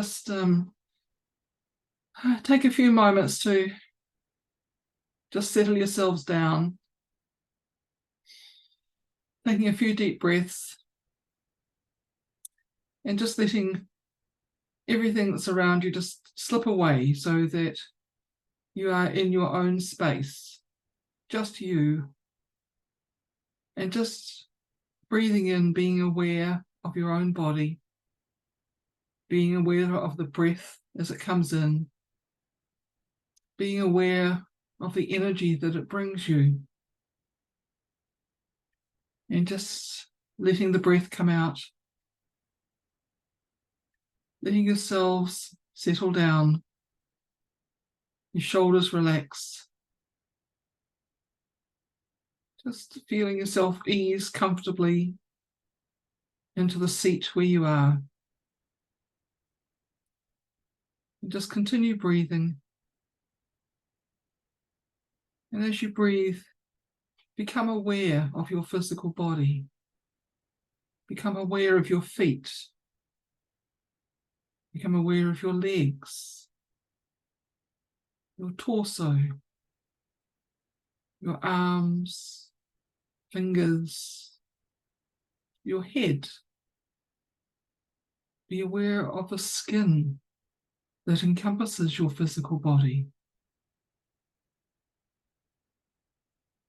Just take a few moments to just settle yourselves down, taking a few deep breaths and just letting everything that's around you just slip away so that you are in your own space, just you, and just breathing in, being aware of your own body, being aware of the breath as it comes in, being aware of the energy that it brings you, and just letting the breath come out, letting yourselves settle down, your shoulders relax, just feeling yourself ease comfortably into the seat where you are. And just continue breathing. And as you breathe, become aware of your physical body. Become aware of your feet. Become aware of your legs, your torso, your arms, fingers, your head. Be aware of the skin that encompasses your physical body.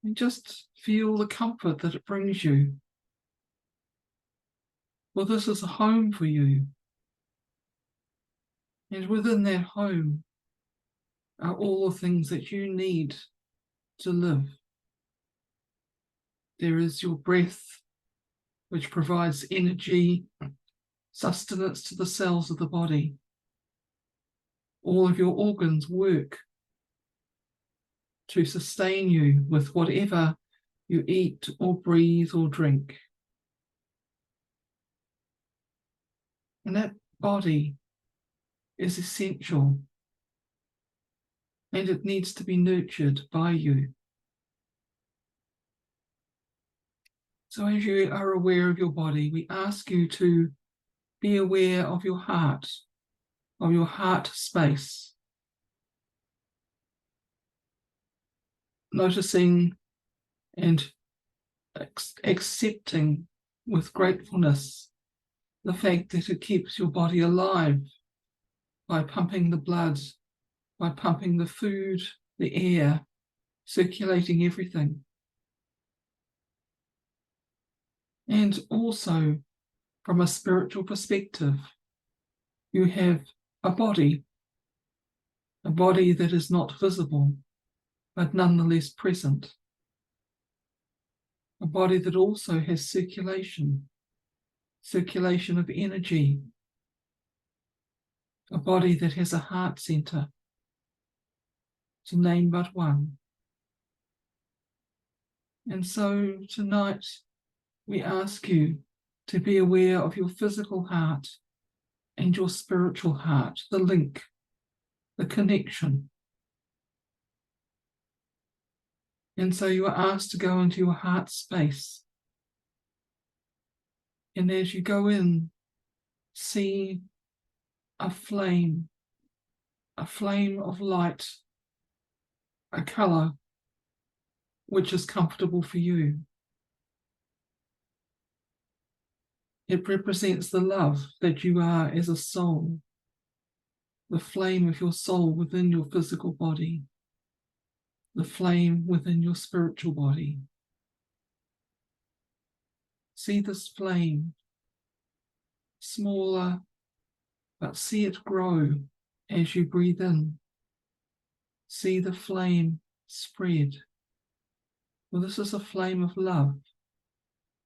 And just feel the comfort that it brings you. Well, this is a home for you. And within that home are all the things that you need to live. There is your breath, which provides energy, sustenance to the cells of the body. All of your organs work to sustain you with whatever you eat or breathe or drink. And that body is essential, and it needs to be nurtured by you. So as you are aware of your body, we ask you to be aware of your heart space. Noticing and accepting with gratefulness the fact that it keeps your body alive by pumping the blood, by pumping the food, the air, circulating everything. And also, from a spiritual perspective, you have a body that is not visible, but nonetheless present. A body that also has circulation of energy. A body that has a heart center, to name but one. And so tonight we ask you to be aware of your physical heart and your spiritual heart, the link, the connection. And so you are asked to go into your heart space. And as you go in, see a flame of light, a colour which is comfortable for you. It represents the love that you are as a soul, the flame of your soul within your physical body, the flame within your spiritual body. See this flame, smaller, but see it grow as you breathe in. See the flame spread. Well, this is a flame of love.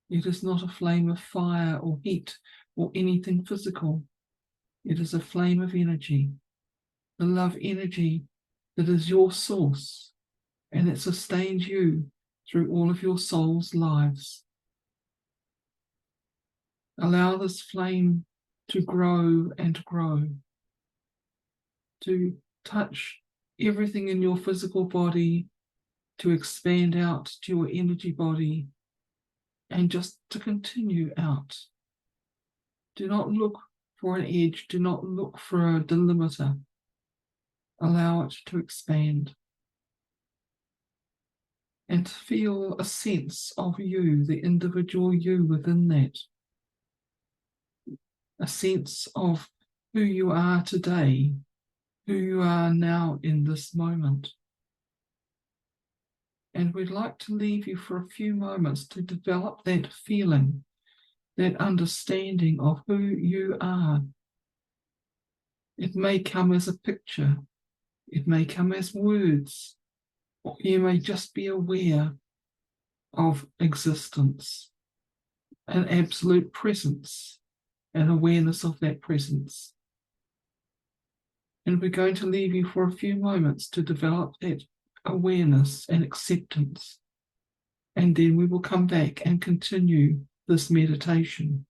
It is not a flame of fire or heat or anything physical. It is a flame of energy, the love energy that is your source and that sustains you through all of your soul's lives. Allow this flame to grow and grow, to touch everything in your physical body, to expand out to your energy body, and just to continue out. Do not look for an edge. Do not look for a delimiter. Allow it to expand. And feel a sense of you, the individual you within that. A sense of who you are today, who you are now in this moment. And we'd like to leave you for a few moments to develop that feeling, that understanding of who you are. It may come as a picture, it may come as words, or you may just be aware of existence, an absolute presence, an awareness of that presence. And we're going to leave you for a few moments to develop that awareness and acceptance. And then we will come back and continue this meditation.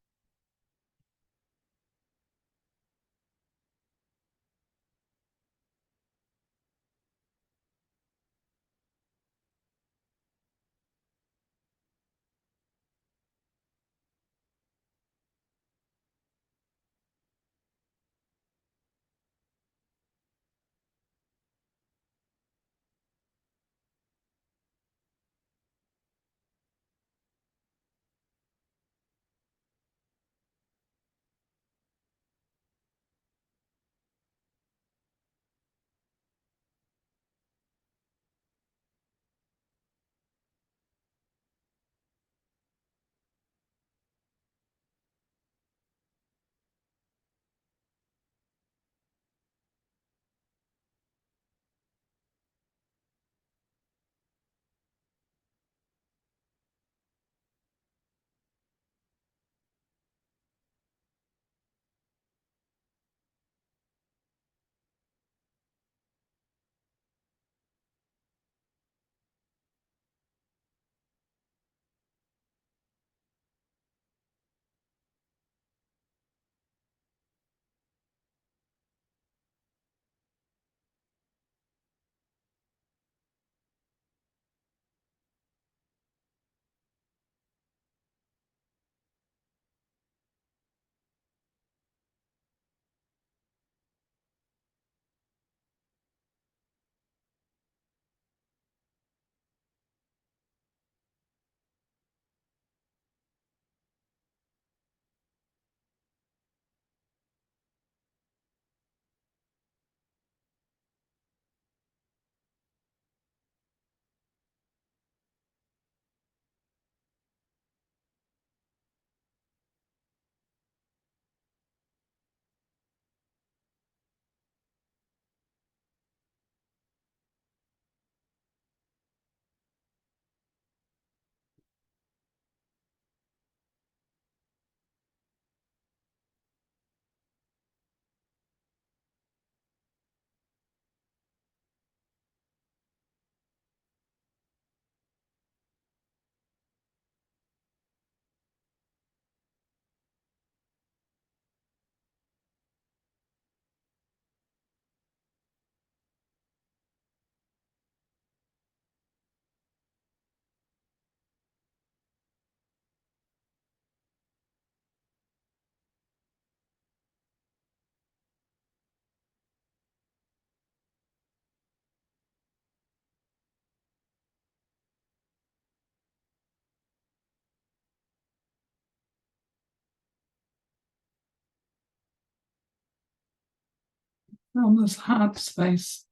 From this heart space,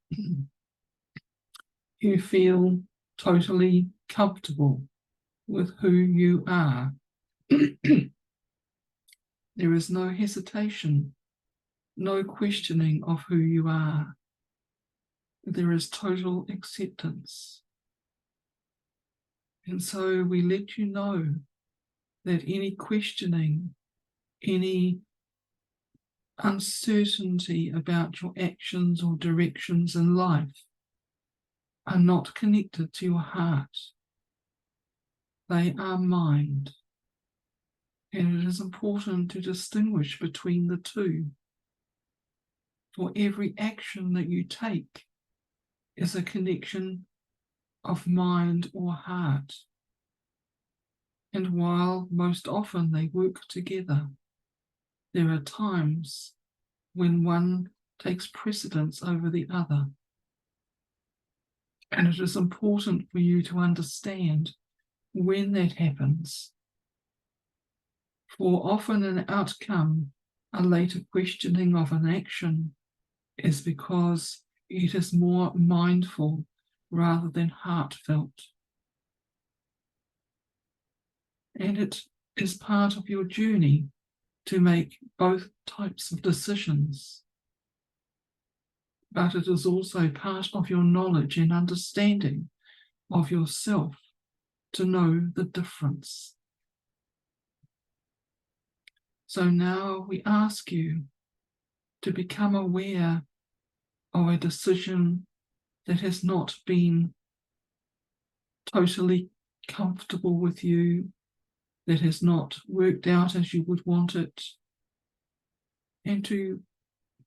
you feel totally comfortable with who you are. There is no hesitation, no questioning of who you are. There is total acceptance. And so we let you know that any questioning, any uncertainty about your actions or directions in life are not connected to your heart. They are mind. And it is important to distinguish between the two. For every action that you take is a connection of mind or heart. And while most often they work together, there are times when one takes precedence over the other. And it is important for you to understand when that happens. For often an outcome, a later questioning of an action, is because it is more mindful rather than heartfelt. And it is part of your journey to make both types of decisions. But it is also part of your knowledge and understanding of yourself to know the difference. So now we ask you to become aware of a decision that has not been totally comfortable with you, that has not worked out as you would want it, and to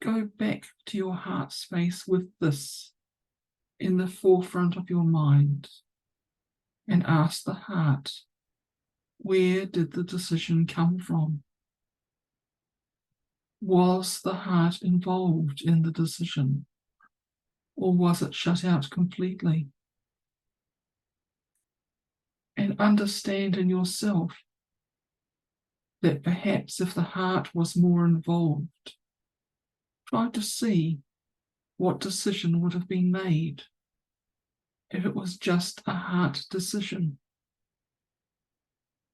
go back to your heart space with this in the forefront of your mind and ask the heart, where did the decision come from? Was the heart involved in the decision, or was it shut out completely? And understand in yourself that perhaps if the heart was more involved, try to see what decision would have been made if it was just a heart decision.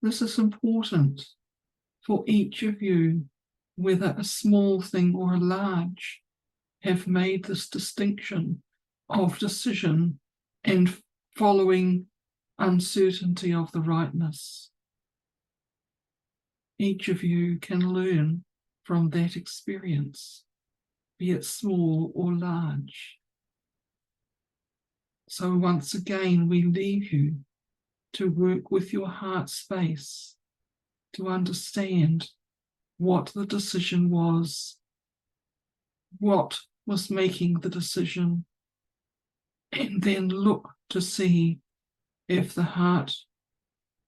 This is important for each of you, whether a small thing or a large, have made this distinction of decision and following uncertainty of the rightness. Each of you can learn from that experience, be it small or large. So once again, we leave you to work with your heart space, to understand what the decision was, what was making the decision, and then look to see if the heart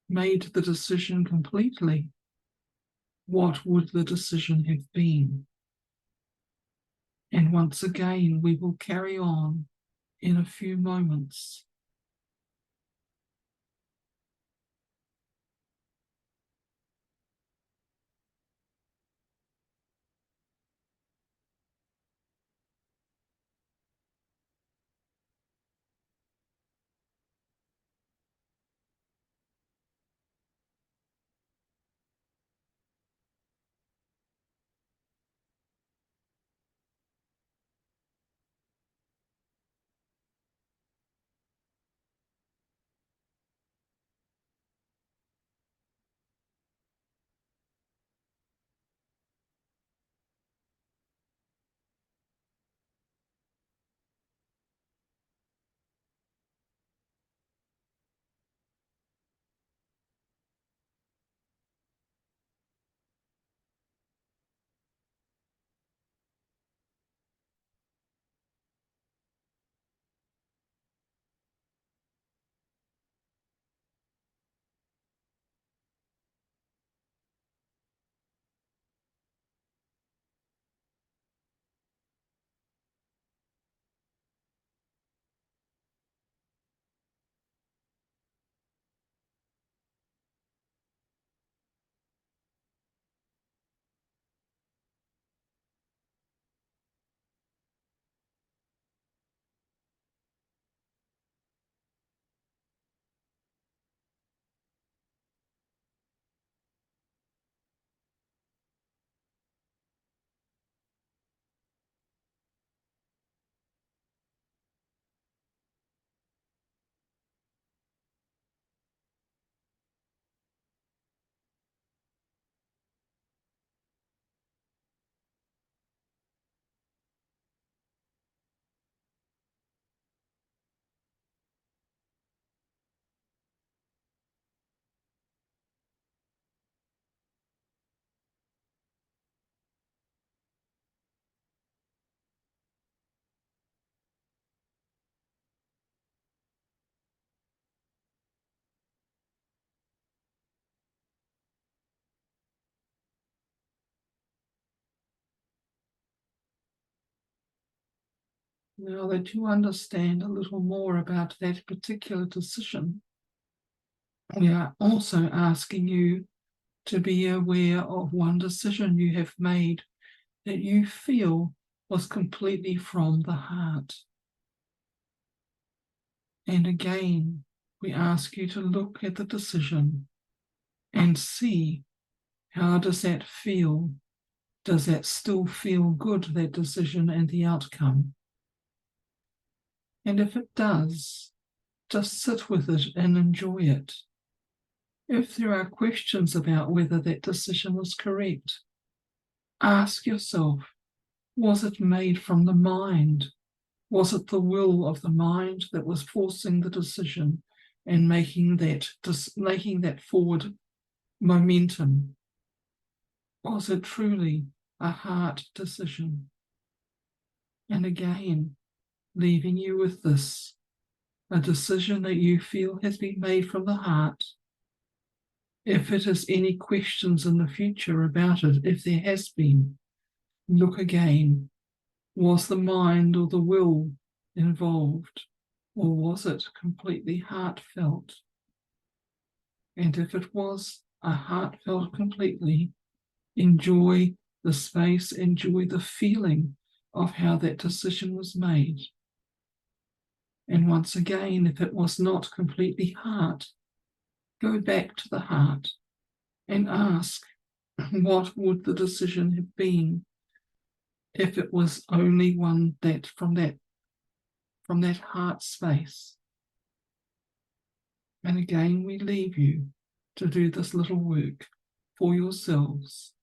made the decision completely, what would the decision have been? And once again, we will carry on in a few moments. Now that you understand a little more about that particular decision, we are also asking you to be aware of one decision you have made that you feel was completely from the heart. And again, we ask you to look at the decision and see, how does that feel? Does that still feel good, that decision and the outcome? And if it does, just sit with it and enjoy it. If there are questions about whether that decision was correct, ask yourself, was it made from the mind? Was it the will of the mind that was forcing the decision and making that forward momentum? Was it truly a heart decision? And again, leaving you with this, a decision that you feel has been made from the heart. If it is any questions in the future about it, if there has been, look again. Was the mind or the will involved, or was it completely heartfelt? And if it was a heartfelt completely, enjoy the space, enjoy the feeling of how that decision was made. And once again, if it was not completely heart, go back to the heart and ask, what would the decision have been if it was only one that from that heart space? And again, we leave you to do this little work for yourselves.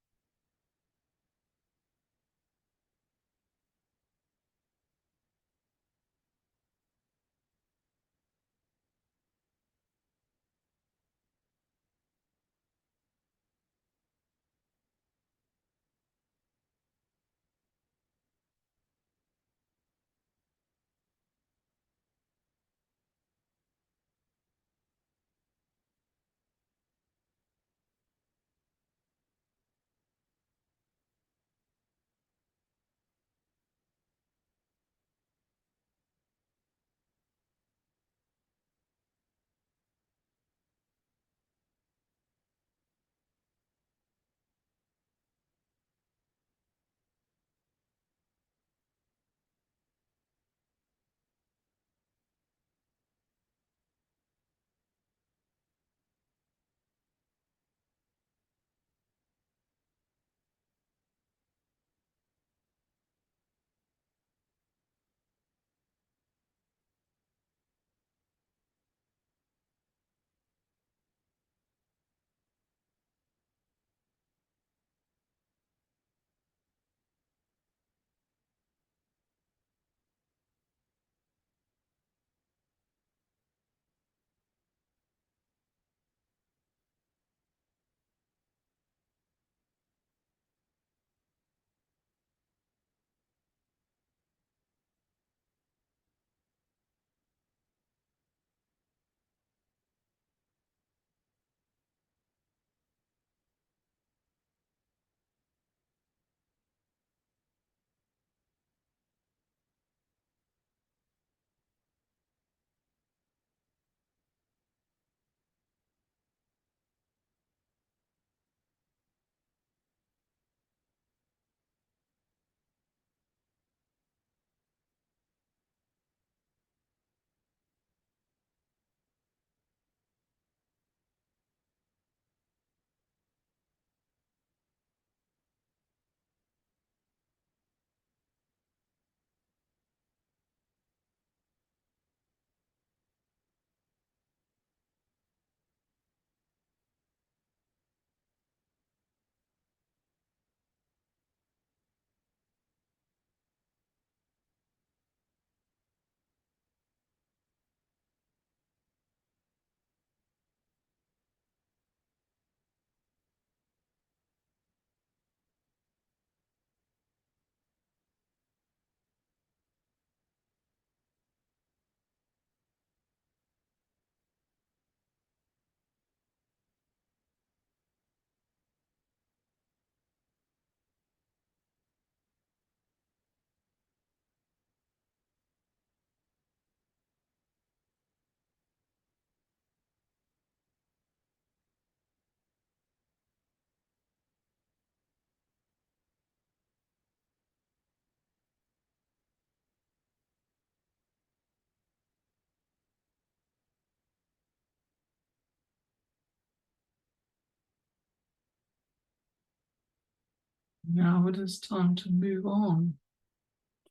Now it is time to move on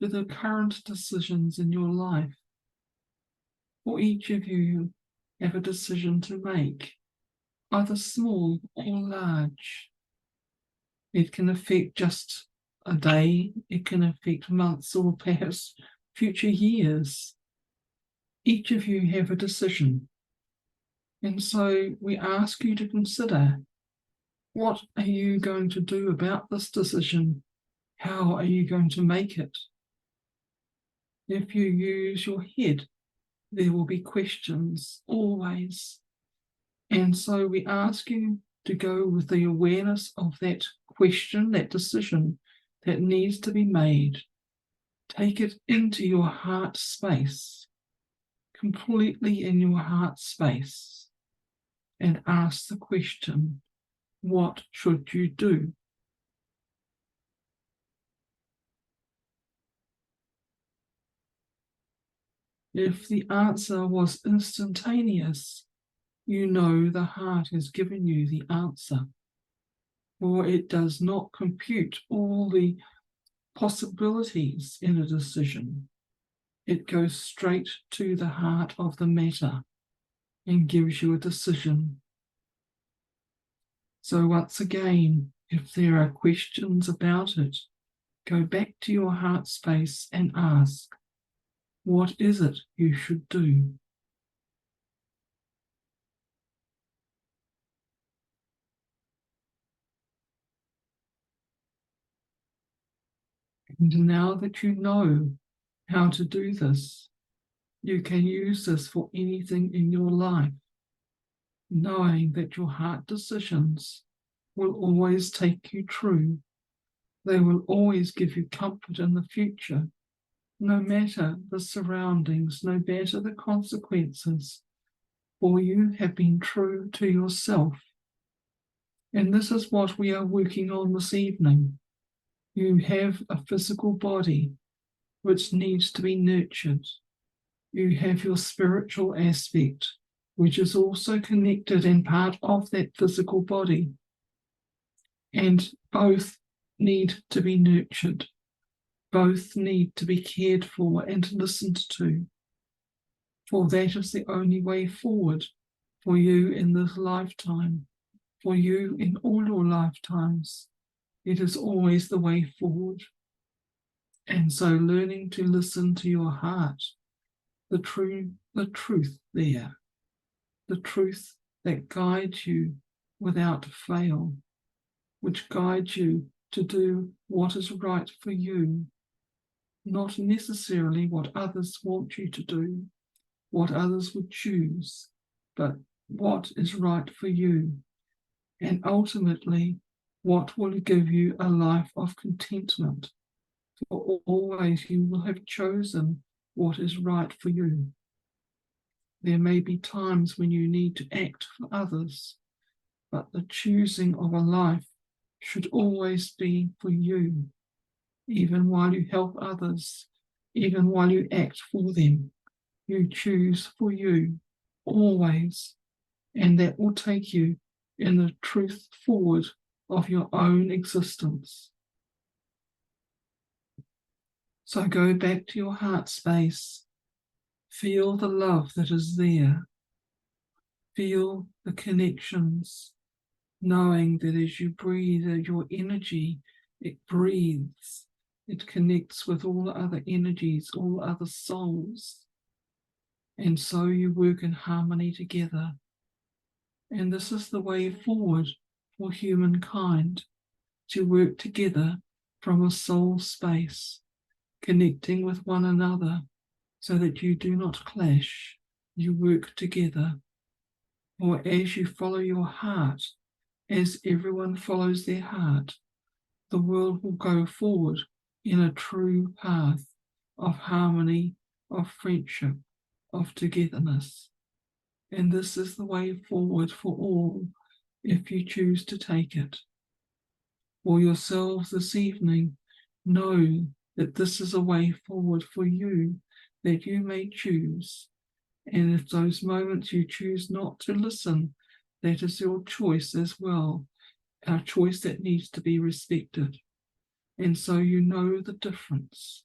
to the current decisions in your life. For each of you have a decision to make, either small or large. It can affect just a day, it can affect months or perhaps future years. Each of you have a decision. And so we ask you to consider, what are you going to do about this decision? How are you going to make it? If you use your head, there will be questions always. And so we ask you to go with the awareness of that question, that decision that needs to be made. Take it into your heart space, completely in your heart space, and ask the question, what should you do? If the answer was instantaneous, you know the heart has given you the answer, or it does not compute all the possibilities in a decision. It goes straight to the heart of the matter and gives you a decision. So once again, if there are questions about it, go back to your heart space and ask, what is it you should do? And now that you know how to do this, you can use this for anything in your life, knowing that your heart decisions will always take you true. They will always give you comfort in the future, no matter the surroundings, no matter the consequences, for you have been true to yourself. And this is what we are working on this evening. You have a physical body which needs to be nurtured. You have your spiritual aspect, which is also connected and part of that physical body. And both need to be nurtured. Both need to be cared for and listened to. For that is the only way forward for you in this lifetime, for you in all your lifetimes. It is always the way forward. And so learning to listen to your heart, the truth there, the truth that guides you without fail, which guides you to do what is right for you, not necessarily what others want you to do, what others would choose, but what is right for you, and ultimately what will give you a life of contentment. For always you will have chosen what is right for you. There may be times when you need to act for others, but the choosing of a life should always be for you, even while you help others, even while you act for them. You choose for you, always, and that will take you in the truth forward of your own existence. So go back to your heart space. Feel the love that is there. Feel the connections, knowing that as you breathe, your energy, it breathes. It connects with all other energies, all other souls. And so you work in harmony together. And this is the way forward for humankind, to work together from a soul space, connecting with one another so that you do not clash, you work together. Or as you follow your heart, as everyone follows their heart, the world will go forward in a true path of harmony, of friendship, of togetherness. And this is the way forward for all, if you choose to take it. For yourselves this evening, know that this is a way forward for you, that you may choose. And if those moments you choose not to listen, that is your choice as well, a choice that needs to be respected. And so you know the difference,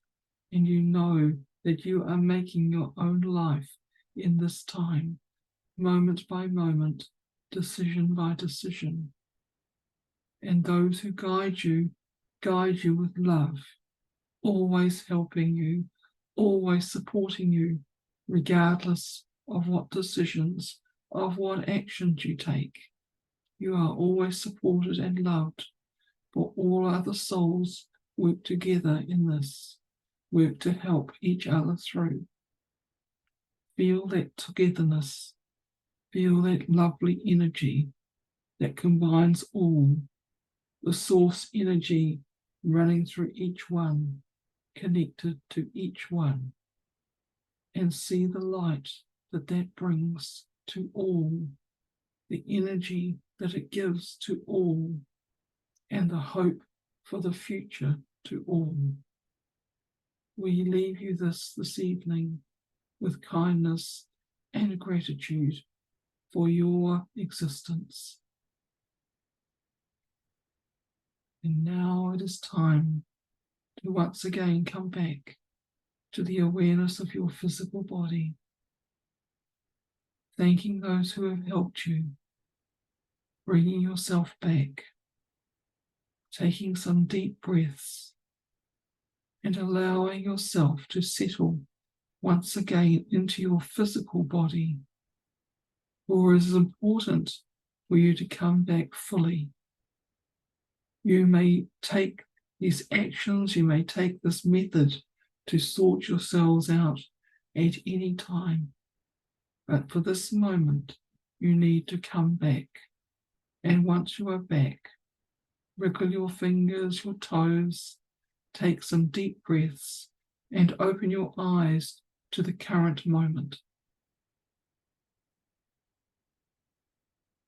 and you know that you are making your own life in this time, moment by moment, decision by decision. And those who guide you with love, always helping you, always supporting you, regardless of what decisions, of what actions you take. You are always supported and loved, for all other souls work together in this, work to help each other through. Feel that togetherness, feel that lovely energy that combines all, the source energy running through each one, connected to each one, and see the light that that brings to all, the energy that it gives to all, and the hope for the future to all. We leave you this evening with kindness and gratitude for your existence. And now it is time to once again come back to the awareness of your physical body, thanking those who have helped you, bringing yourself back, taking some deep breaths, and allowing yourself to settle once again into your physical body. For it is important for you to come back fully. You may take these actions, you may take this method to sort yourselves out at any time. But for this moment, you need to come back. And once you are back, wriggle your fingers, your toes, take some deep breaths, and open your eyes to the current moment.